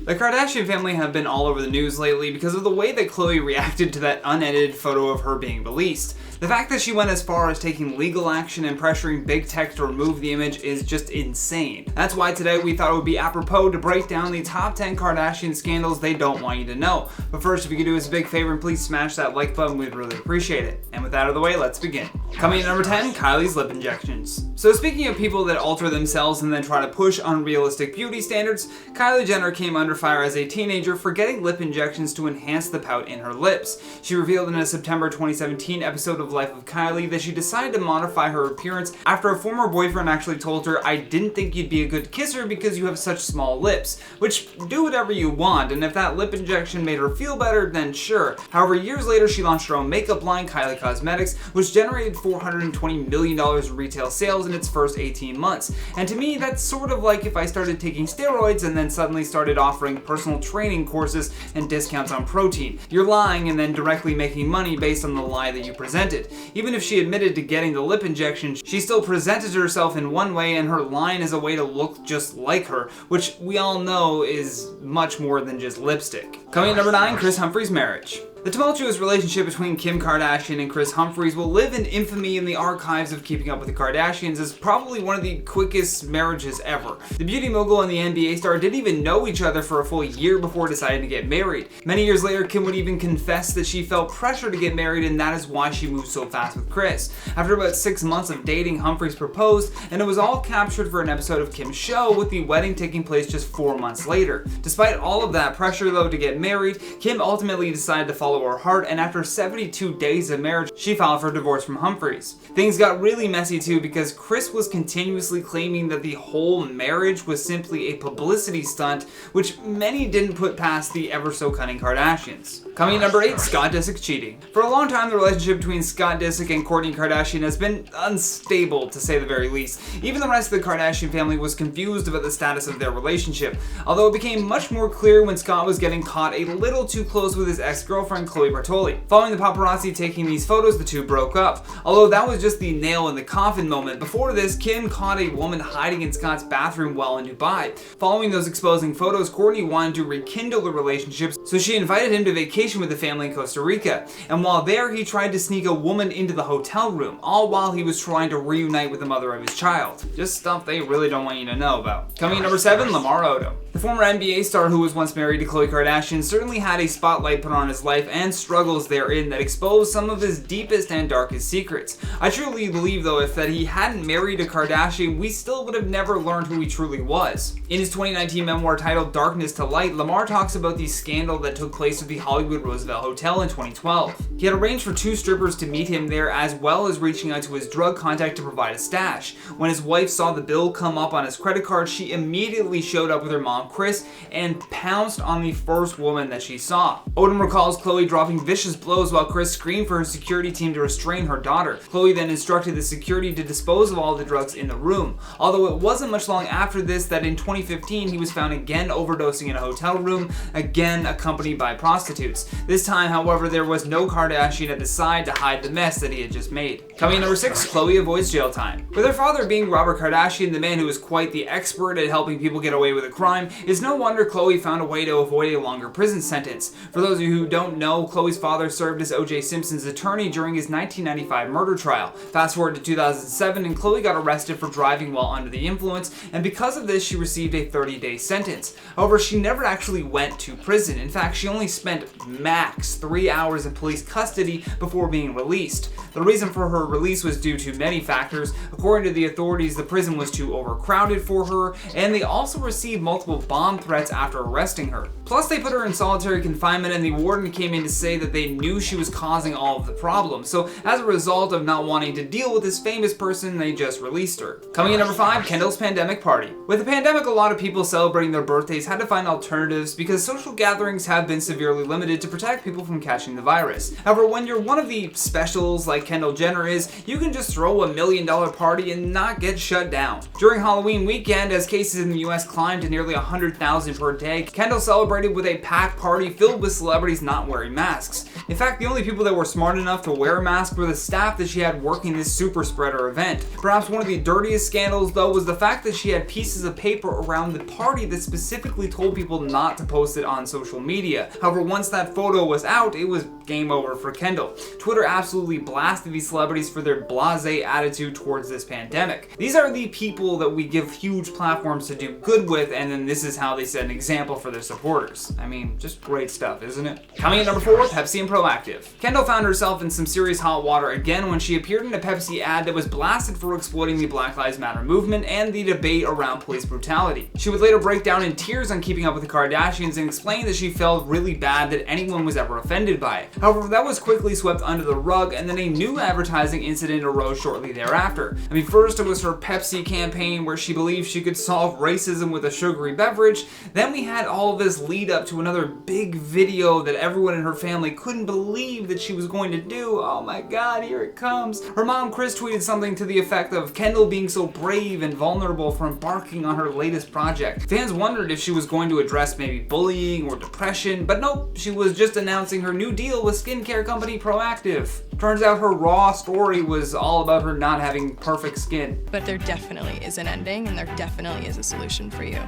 The Kardashian family have been all over the news lately because of the way that Khloe reacted to that unedited photo of her being released. The fact that she went as far as taking legal action and pressuring big tech to remove the image is just insane. That's why today we thought it would be apropos to break down the top 10 Kardashian scandals they don't want you to know. But first, if you could do us a big favor and please smash that like button, we'd really appreciate it. And with that out of the way, let's begin. Coming at number 10, Kylie's lip injections. So speaking of people that alter themselves and then try to push unrealistic beauty standards, Kylie Jenner came under fire as a teenager for getting lip injections to enhance the pout in her lips. She revealed in a September 2017 episode of Life of Kylie that she decided to modify her appearance after a former boyfriend actually told her, "I didn't think you'd be a good kisser because you have such small lips," which, do whatever you want, and if that lip injection made her feel better, then sure. However, years later she launched her own makeup line, Kylie Cosmetics, which generated $420 million in retail sales in its first 18 months. And to me, that's sort of like if I started taking steroids and then suddenly started offering personal training courses and discounts on protein. You're lying and then directly making money based on the lie that you presented. Even if she admitted to getting the lip injection, she still presented herself in one way, and her line is a way to look just like her, which we all know is much more than just lipstick. Coming at number 9, Kris Humphries' marriage. The tumultuous relationship between Kim Kardashian and Kris Humphries will live in infamy in the archives of Keeping Up with the Kardashians as probably one of the quickest marriages ever. The beauty mogul and the NBA star didn't even know each other for a full year before deciding to get married. Many years later, Kim would even confess that she felt pressure to get married, and that is why she moved so fast with Kris. After about 6 months of dating, Humphries proposed, and it was all captured for an episode of Kim's show, with the wedding taking place just 4 months later. Despite all of that pressure though to get married, Kim ultimately decided to follow her heart, and after 72 days of marriage, she filed for divorce from Humphries. Things got really messy too because Kris was continuously claiming that the whole marriage was simply a publicity stunt, which many didn't put past the ever so cunning Kardashians. Coming at number 8, Scott Disick cheating. For a long time, the relationship between Scott Disick and Kourtney Kardashian has been unstable, to say the very least. Even the rest of the Kardashian family was confused about the status of their relationship, although it became much more clear when Scott was getting caught a little too close with his ex-girlfriend Khloe. Following the paparazzi taking these photos, the two broke up. Although that was just the nail in the coffin moment. Before this, Kim caught a woman hiding in Scott's bathroom while in Dubai. Following those exposing photos, Kourtney wanted to rekindle the relationship, so she invited him to vacation with the family in Costa Rica. And while there, he tried to sneak a woman into the hotel room, all while he was trying to reunite with the mother of his child. Just stuff they really don't want you to know about. Coming at number 7, Lamar Odom. The former NBA star who was once married to Khloe Kardashian certainly had a spotlight put on his life and struggles therein that exposed some of his deepest and darkest secrets. I truly believe though if that he hadn't married a Kardashian, we still would have never learned who he truly was. In his 2019 memoir titled Darkness to Light, Lamar talks about the scandal that took place at the Hollywood Roosevelt Hotel in 2012. He had arranged for 2 strippers to meet him there, as well as reaching out to his drug contact to provide a stash. When his wife saw the bill come up on his credit card, she immediately showed up with her mom Kris and pounced on the first woman that she saw. Odom recalls Khloe dropping vicious blows while Kris screamed for her security team to restrain her daughter. Khloe then instructed the security to dispose of all the drugs in the room. Although it wasn't much long after this that in 2015 he was found again overdosing in a hotel room, again accompanied by prostitutes. This time, however, there was no Kardashian at the side to hide the mess that he had just made. Coming at number 6, Khloe avoids jail time. With her father being Robert Kardashian, the man who is quite the expert at helping people get away with a crime, it's no wonder Khloe found a way to avoid a longer prison sentence. For those of you who don't know, Khloe's father served as O.J. Simpson's attorney during his 1995 murder trial. Fast forward to 2007, and Khloe got arrested for driving while under the influence, and because of this, she received a 30-day sentence. However, she never actually went to prison. In fact, she only spent max 3 hours in police custody before being released. The reason for her release was due to many factors. According to the authorities, the prison was too overcrowded for her, and they also received multiple bomb threats after arresting her. Plus, they put her in solitary confinement, and the warden came in to say that they knew she was causing all of the problems. So as a result of not wanting to deal with this famous person, they just released her. Coming in number 5, Kendall's pandemic party. With the pandemic, a lot of people celebrating their birthdays had to find alternatives because social gatherings have been severely limited to protect people from catching the virus. However, when you're one of the specials like Kendall Jenner is, you can just throw $1 million party and not get shut down. During Halloween weekend, as cases in the US climbed to nearly 100,000 per day, Kendall celebrated with a packed party filled with celebrities not wearing masks. In fact, the only people that were smart enough to wear a mask were the staff that she had working this super spreader event. Perhaps one of the dirtiest scandals, though, was the fact that she had pieces of paper around the party that specifically told people not to post it on social media. However, once that photo was out, it was game over for Kendall. Twitter absolutely blasted these celebrities for their blasé attitude towards this pandemic. These are the people that we give huge platforms to do good with, and then this is how they set an example for their supporters. I mean, just great stuff, isn't it? Coming in number 4, Pepsi and Proactive. Kendall found herself in some serious hot water again when she appeared in a Pepsi ad that was blasted for exploiting the Black Lives Matter movement and the debate around police brutality. She would later break down in tears on Keeping Up with the Kardashians and explain that she felt really bad that anyone was ever offended by it. However, that was quickly swept under the rug, and then a new advertising incident arose shortly thereafter. I mean, first it was her Pepsi campaign where she believed she could solve racism with a sugary beverage. Then we had all of this lead up to another big video that everyone in her family couldn't believe that she was going to do. Oh my god, here it comes. Her mom, Chris, tweeted something to the effect of Kendall being so brave and vulnerable for embarking on her latest project. Fans wondered if she was going to address maybe bullying or depression, but nope, she was just announcing her new deal with skincare company Proactive. Turns out her raw story was all about her not having perfect skin. But there definitely is an ending, and there definitely is a solution for you.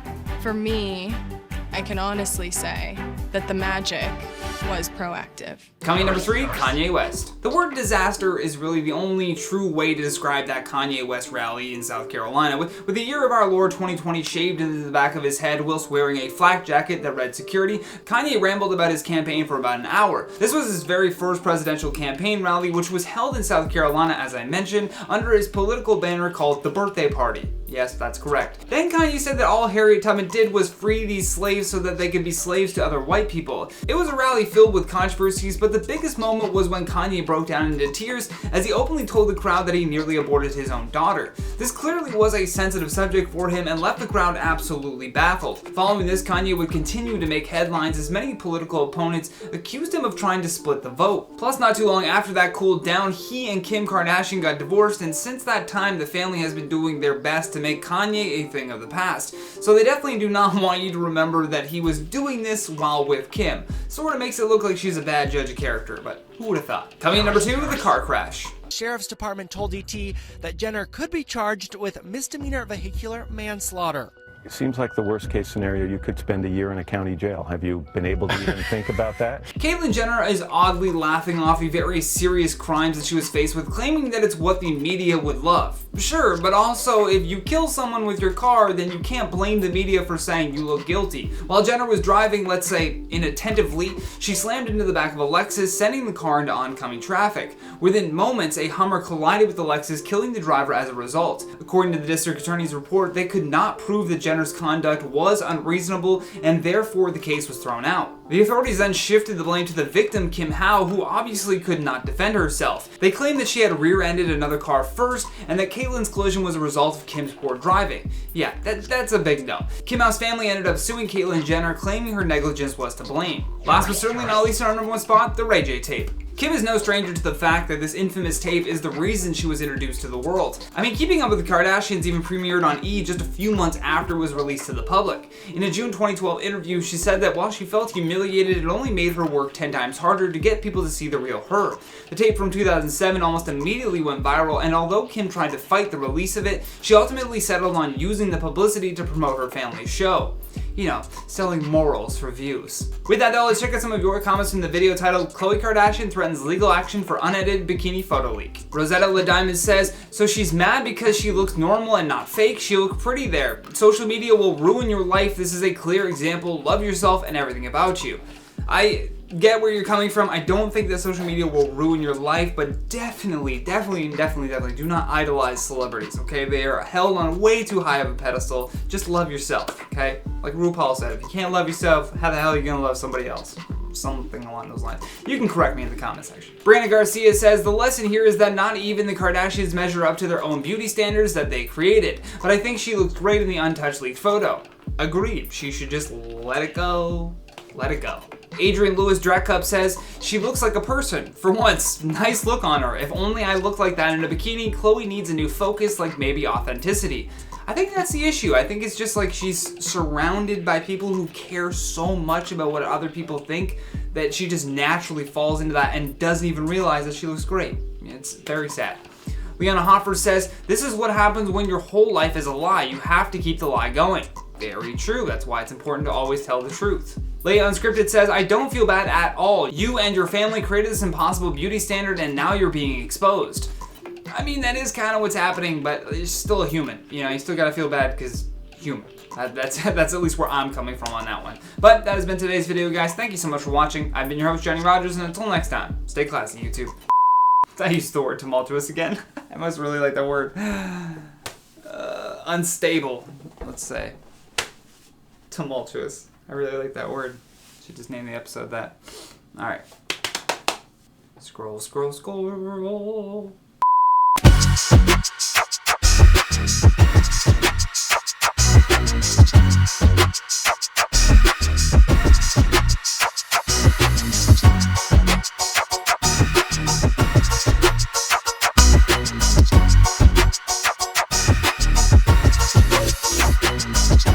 For me, I can honestly say that the magic was Proactive. Coming number 3, Kanye West. The word disaster is really the only true way to describe that Kanye West rally in South Carolina. With the year of our Lord 2020 shaved into the back of his head whilst wearing a flak jacket that read security, Kanye rambled about his campaign for about an hour. This was his very first presidential campaign rally, which was held in South Carolina, as I mentioned, under his political banner called The Birthday Party. Yes, that's correct. Then Kanye said that all Harriet Tubman did was free these slaves so that they could be slaves to other white people. It was a rally filled with controversies, but the biggest moment was when Kanye broke down into tears as he openly told the crowd that he nearly aborted his own daughter. This clearly was a sensitive subject for him and left the crowd absolutely baffled. Following this, Kanye would continue to make headlines as many political opponents accused him of trying to split the vote. Plus, not too long after that cooled down, he and Kim Kardashian got divorced, and since that time, the family has been doing their best to make Kanye a thing of the past. So they definitely do not want you to remember that he was doing this while with Kim. Sort of makes it look like she's a bad judge of character, but who would have thought? Coming in number 2, the car crash. Sheriff's Department told ET that Jenner could be charged with misdemeanor vehicular manslaughter. It seems like the worst case scenario, you could spend a year in a county jail. Have you been able to even think about that? Caitlyn Jenner is oddly laughing off the very serious crimes that she was faced with, claiming that it's what the media would love. Sure, but also if you kill someone with your car, then you can't blame the media for saying you look guilty. While Jenner was driving, let's say, inattentively, she slammed into the back of a Lexus, sending the car into oncoming traffic. Within moments, a Hummer collided with the Lexus, killing the driver as a result. According to the district attorney's report, they could not prove that Jenner's conduct was unreasonable, and therefore the case was thrown out. The authorities then shifted the blame to the victim, Kim Howe, who obviously could not defend herself. They claimed that she had rear-ended another car first, and that Caitlyn's collision was a result of Kim's poor driving. Yeah, that's a big no. Kim Howe's family ended up suing Caitlyn Jenner, claiming her negligence was to blame. Last but certainly not least, on our number 1 spot, the Ray J tape. Kim is no stranger to the fact that this infamous tape is the reason she was introduced to the world. I mean, Keeping Up with the Kardashians even premiered on E! Just a few months after it was released to the public. In a June 2012 interview, she said that while she felt humiliated, it only made her work 10 times harder to get people to see the real her. The tape from 2007 almost immediately went viral, and although Kim tried to fight the release of it, she ultimately settled on using the publicity to promote her family's show. You know, selling morals for views. With that though, let's check out some of your comments from the video titled Khloe Kardashian threatens legal action for unedited bikini photo leak. Rosetta LaDiamond says, so she's mad because she looks normal and not fake. She looked pretty there. Social media will ruin your life. This is a clear example. Love yourself and everything about you. I get where you're coming from. I don't think that social media will ruin your life, but definitely do not idolize celebrities, okay? They are held on way too high of a pedestal. Just love yourself, okay? Like RuPaul said, if you can't love yourself, how the hell are you gonna love somebody else? Something along those lines. You can correct me in the comment section. Brandon Garcia says, the lesson here is that not even the Kardashians measure up to their own beauty standards that they created, but I think she looks great in the untouched leaked photo. Agreed, she should just let it go. Let it go. Adrian Lewis Drecup says, she looks like a person. For once, nice look on her. If only I looked like that in a bikini. Khloe needs a new focus, like maybe authenticity. I think that's the issue. I think it's just like she's surrounded by people who care so much about what other people think that she just naturally falls into that and doesn't even realize that she looks great. It's very sad. Leanna Hoffer says, this is what happens when your whole life is a lie. You have to keep the lie going. Very true. That's why it's important to always tell the truth. Leia Unscripted says, I don't feel bad at all. You and your family created this impossible beauty standard and now you're being exposed. I mean, that is kind of what's happening, but it's still a human. You know, you still gotta feel bad because human. That's at least where I'm coming from on that one. But that has been today's video, guys. Thank you so much for watching. I've been your host, Johnny Rogers, and until next time, stay classy, YouTube. I used the word tumultuous again. I must really like that word. Unstable, let's say. Tumultuous. I really like that word. Should just name the episode that. Alright. Scroll, scroll, scroll.